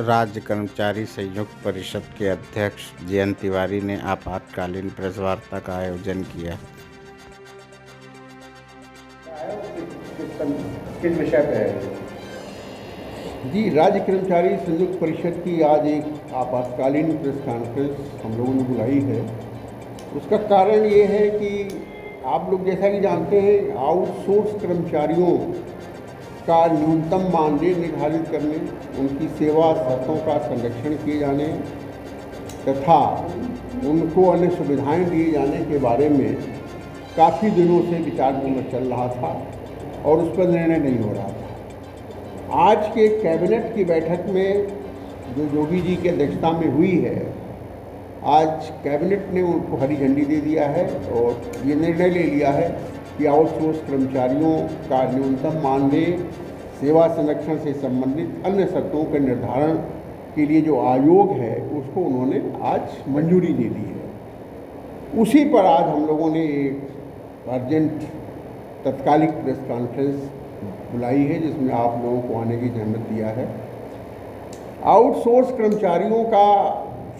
राज्य कर्मचारी संयुक्त परिषद के अध्यक्ष जयंत तिवारी ने आपातकालीन प्रेस वार्ता का आयोजन किया। किस विषय पे है जी? राज्य कर्मचारी संयुक्त परिषद की आज एक आपातकालीन प्रेस कॉन्फ्रेंस हम लोगों ने बुलाई है। उसका कारण ये है कि आप लोग जैसा कि जानते हैं, आउटसोर्स कर्मचारियों का न्यूनतम मानदेय निर्धारित करने, उनकी सेवा शर्तों का संरक्षण किए जाने तथा उनको अन्य सुविधाएं दिए जाने के बारे में काफ़ी दिनों से विचार विमर्श चल रहा था और उस पर निर्णय नहीं हो रहा था। आज के कैबिनेट की बैठक में जो योगी जी की अध्यक्षता में हुई है, आज कैबिनेट ने उनको हरी झंडी दे दिया है और ये निर्णय ले लिया है कि आउटसोर्स कर्मचारियों का न्यूनतम मानदेय, सेवा संरक्षण से संबंधित अन्य शर्तों के निर्धारण के लिए जो आयोग है उसको उन्होंने आज मंजूरी दे दी है। उसी पर आज हम लोगों ने एक अर्जेंट तत्कालिक प्रेस कॉन्फ्रेंस बुलाई है, जिसमें आप लोगों को आने की जहमत दिया है। आउटसोर्स कर्मचारियों का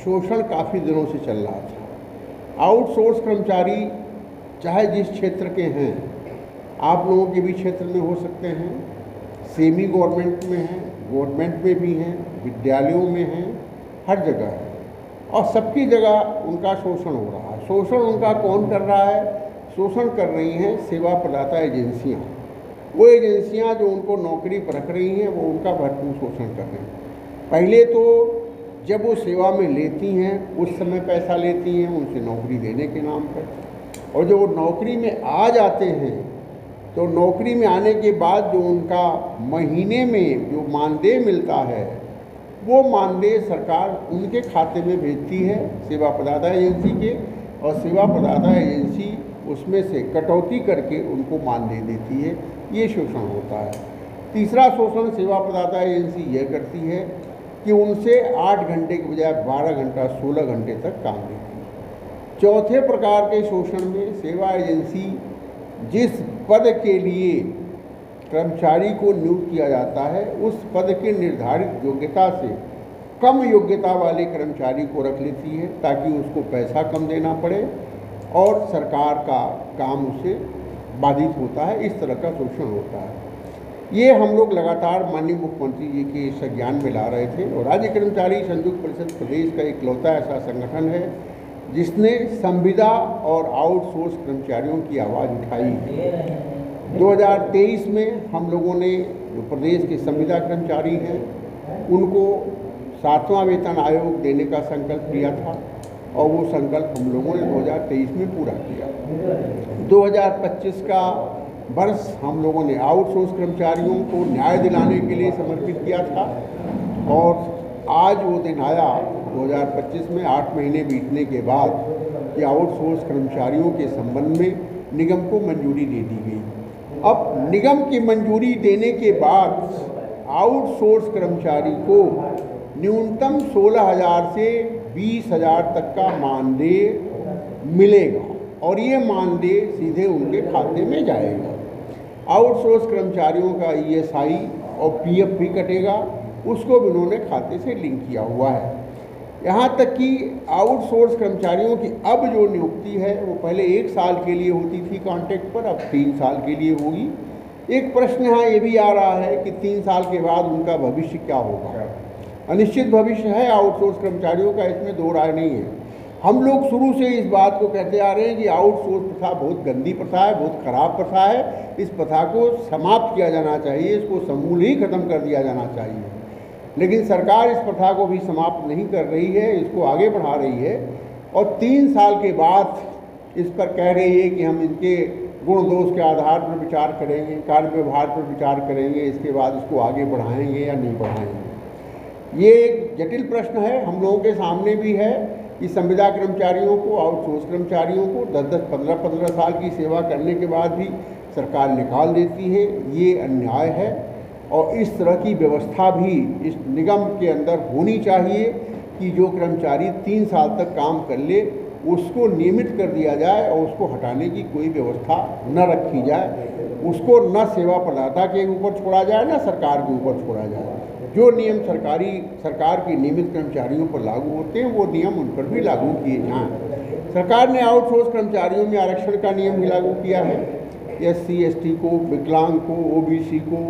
शोषण काफ़ी दिनों से चल रहा था। आउटसोर्स कर्मचारी चाहे जिस क्षेत्र के हैं, आप लोगों के भी क्षेत्र में हो सकते हैं, सेमी गवर्नमेंट में हैं, गवर्नमेंट में भी हैं, विद्यालयों में हैं, हर जगह है और सबकी जगह उनका शोषण हो रहा है। शोषण उनका कौन कर रहा है? शोषण कर रही हैं सेवा प्रदाता एजेंसियां। वो एजेंसियां जो उनको नौकरी पर रख रही हैं, वो उनका भरपूर शोषण कर रही हैं। पहले तो जब वो सेवा में लेती हैं उस समय पैसा लेती हैं उनसे नौकरी देने के नाम पर, और जब वो नौकरी में आ जाते हैं तो नौकरी में आने के बाद जो उनका महीने में जो मानदेय मिलता है, वो मानदेय सरकार उनके खाते में भेजती है सेवा प्रदाता एजेंसी के, और सेवा प्रदाता एजेंसी उसमें से कटौती करके उनको मानदेय देती है। ये शोषण होता है। तीसरा शोषण सेवा प्रदाता एजेंसी यह करती है कि उनसे 8 घंटे के बजाय 12 घंटा 16 घंटे तक काम देती है। चौथे प्रकार के शोषण में सेवा एजेंसी जिस पद के लिए कर्मचारी को नियुक्त किया जाता है, उस पद के निर्धारित योग्यता से कम योग्यता वाले कर्मचारी को रख लेती है ताकि उसको पैसा कम देना पड़े और सरकार का काम उससे बाधित होता है। इस तरह का शोषण होता है। ये हम लोग लगातार माननीय मुख्यमंत्री जी के इस ज्ञान में ला रहे थे और राज्य कर्मचारी संयुक्त परिषद प्रदेश का इकलौता ऐसा संगठन है जिसने संविदा और आउटसोर्स कर्मचारियों की आवाज़ उठाई है। 2023 में हम लोगों ने जो प्रदेश के संविदा कर्मचारी हैं उनको 7वां वेतन आयोग देने का संकल्प लिया था और वो संकल्प हम लोगों ने 2023 में पूरा किया। 2025 का वर्ष हम लोगों ने आउटसोर्स कर्मचारियों को न्याय दिलाने के लिए समर्पित किया था और आज वो दिन आया 2025 में 8 महीने बीतने के बाद कि आउटसोर्स कर्मचारियों के संबंध में निगम को मंजूरी दे दी गई। अब निगम की मंजूरी देने के बाद आउटसोर्स कर्मचारी को न्यूनतम 16,000 से 20,000 तक का मानदेय मिलेगा और ये मानदेय सीधे उनके खाते में जाएगा। आउटसोर्स कर्मचारियों का ESI और PF भी कटेगा, उसको भी उन्होंने खाते से लिंक किया हुआ है। यहाँ तक कि आउटसोर्स कर्मचारियों की अब जो नियुक्ति है वो पहले 1 साल के लिए होती थी कॉन्ट्रैक्ट पर, अब 3 साल के लिए होगी। एक प्रश्न यहाँ ये भी आ रहा है कि 3 साल के बाद उनका भविष्य क्या होगा। अनिश्चित भविष्य है आउटसोर्स कर्मचारियों का, इसमें दो राय नहीं है। हम लोग शुरू से इस बात को कहते आ रहे हैं कि आउटसोर्स प्रथा बहुत गंदी प्रथा है, बहुत खराब प्रथा है। इस प्रथा को समाप्त किया जाना चाहिए, इसको समूल ही खत्म कर दिया जाना चाहिए। लेकिन सरकार इस प्रथा को भी समाप्त नहीं कर रही है, इसको आगे बढ़ा रही है और 3 साल के बाद इस पर कह रही है कि हम इनके गुण दोष के आधार पर विचार करेंगे, कार्य व्यवहार पर विचार करेंगे, इसके बाद इसको आगे बढ़ाएंगे या नहीं बढ़ाएंगे। ये एक जटिल प्रश्न है, हम लोगों के सामने भी है कि संविदा कर्मचारियों को, आउटसोर्स कर्मचारियों को 10-10, 15-15 साल की सेवा करने के बाद भी सरकार निकाल देती है। ये अन्याय है और इस तरह की व्यवस्था भी इस निगम के अंदर होनी चाहिए कि जो कर्मचारी 3 साल तक काम कर ले उसको नियमित कर दिया जाए और उसको हटाने की कोई व्यवस्था न रखी जाए। उसको न सेवा प्रदाता के ऊपर छोड़ा जाए, न सरकार के ऊपर छोड़ा जाए। जो नियम सरकार के नियमित कर्मचारियों पर लागू होते हैं वो नियम उन पर भी लागू किए जाएं। सरकार ने आउटसोर्स कर्मचारियों में आरक्षण का नियम भी लागू किया है। SC ST को, विकलांग को, OBC को,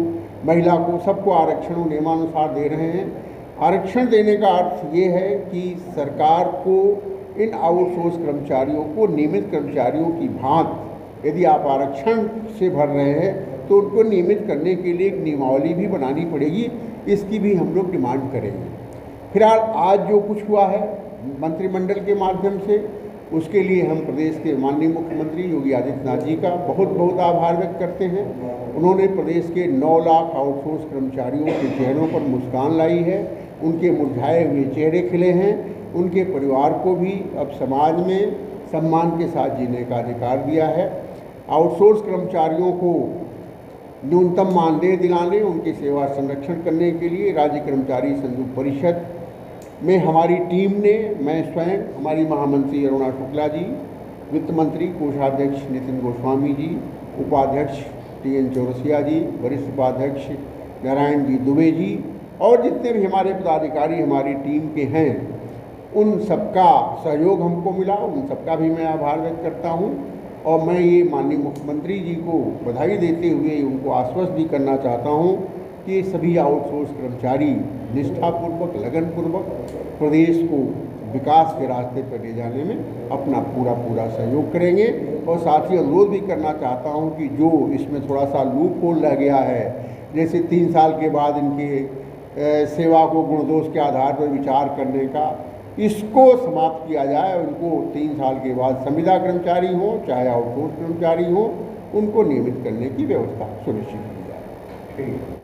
महिला को, सबको आरक्षण नियमानुसार दे रहे हैं। आरक्षण देने का अर्थ ये है कि सरकार को इन आउटसोर्स कर्मचारियों को नियमित कर्मचारियों की भांति यदि आप आरक्षण से भर रहे हैं तो उनको नियमित करने के लिए एक नियमावली भी बनानी पड़ेगी। इसकी भी हम लोग डिमांड करेंगे। फिलहाल आज जो कुछ हुआ है मंत्रिमंडल के माध्यम से, उसके लिए हम प्रदेश के माननीय मुख्यमंत्री योगी आदित्यनाथ जी का बहुत बहुत आभार व्यक्त करते हैं। उन्होंने प्रदेश के 9 लाख आउटसोर्स कर्मचारियों के चेहरों पर मुस्कान लाई है, उनके मुरझाए हुए चेहरे खिले हैं। उनके परिवार को भी अब समाज में सम्मान के साथ जीने का अधिकार दिया है। आउटसोर्स कर्मचारियों को न्यूनतम मानदेय दिलाने, उनकी सेवा संरक्षण करने के लिए राज्य कर्मचारी संयुक्त परिषद में हमारी टीम ने, मैं स्वयं, हमारी महामंत्री अरुणा शुक्ला जी, वित्त मंत्री कोषाध्यक्ष नितिन गोस्वामी जी, उपाध्यक्ष TN चौरसिया जी, वरिष्ठ उपाध्यक्ष नारायण जी दुबे जी और जितने भी हमारे पदाधिकारी हमारी टीम के हैं, उन सबका सहयोग हमको मिला। उन सबका भी मैं आभार व्यक्त करता हूं। और मैं ये माननीय मुख्यमंत्री जी को बधाई देते हुए उनको आश्वस्त भी करना चाहता हूं कि सभी आउटसोर्स कर्मचारी निष्ठापूर्वक, लगनपूर्वक प्रदेश को विकास के रास्ते पर ले जाने में अपना पूरा सहयोग करेंगे। और साथ ही अनुरोध भी करना चाहता हूं कि जो इसमें थोड़ा सा लूप होल रह गया है, जैसे 3 साल के बाद इनके सेवा को गुणदोष के आधार पर विचार करने का, इसको समाप्त किया जाए। उनको 3 साल के बाद संविदा कर्मचारी हो चाहे आउटसोर्स कर्मचारी हो, उनको नियमित करने की व्यवस्था सुनिश्चित की जाए।